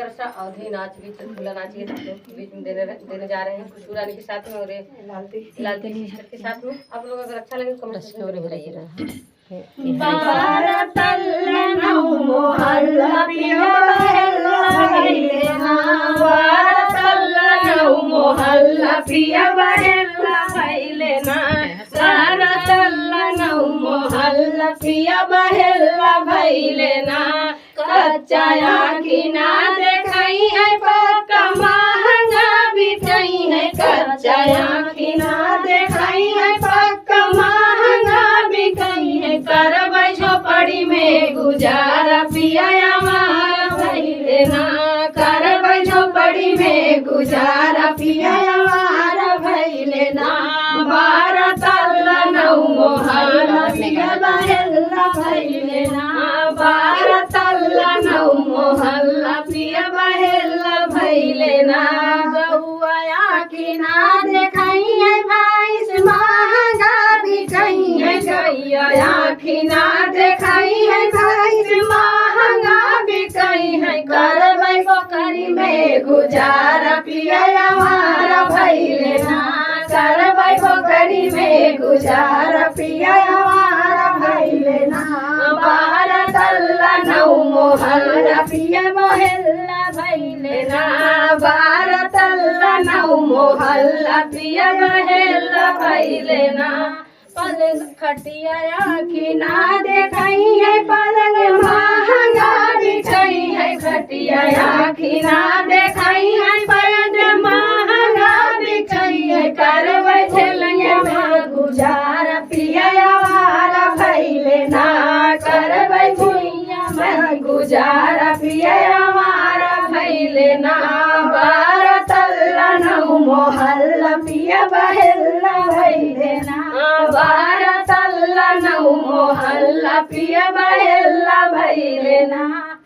लेकर अवधी नाच गीत चुटकुला नाच गीत आप लोग के बीच में देने जा रहे हैं खुशबू रानी के साथ में और लालती सिस्टर के साथ में। आप लोग अगर अच्छा लगे कमेंट सेक्शन में बताइएगा। पिया बहेला भइले ना कच्चा आँखी ना देखाई है पक्का महंगा बिकाई है। कच्चा आँखी ना देखाई है पक्का महंगा बिकाई है। करबै झोपड़ी में गुजारा पिया हमारा भइले ना। करबै झोपड़ी में गुजारा पिया हमारा भइले ना। 12 तल्ला 9 मोहल्ला पिया बहेला भइले ना। 12 तल्ला 9 मोहल्ला पिया बहेला भइले ना। गौआ आँखी ना देखाई है भैंस महंगा बिकाई है। गैया आँखी ना देखाई है भैंस महंगा बिकाई है। करबै पोखरी में गुजारा पिया हमारा भइले ना। करबै पोखरी में गुजारा पिया हमारा भइले ना। 12 तल्ला 9 मोहल्ला पिया बहेला भइले ना। 12 तल्ला 9 मोहल्ला पिया बहेला भइले ना। पलंग खटिया आँखी ना देखाई है पलंग महंगा बिकाई है। खटिया आँखी ना देखाई है पलंग महंगा बिकाई है। करबै झेलैया में गुजारा पिया हमारा भइले ना। करबै भुइया में गुजारा पिया हमारा भइले ना। 12 तल्ला 9 मोहल्ला पिया बहेला भइले ना। 12 तल्ला 9 मोहल्ला पिया बहेला भइले ना।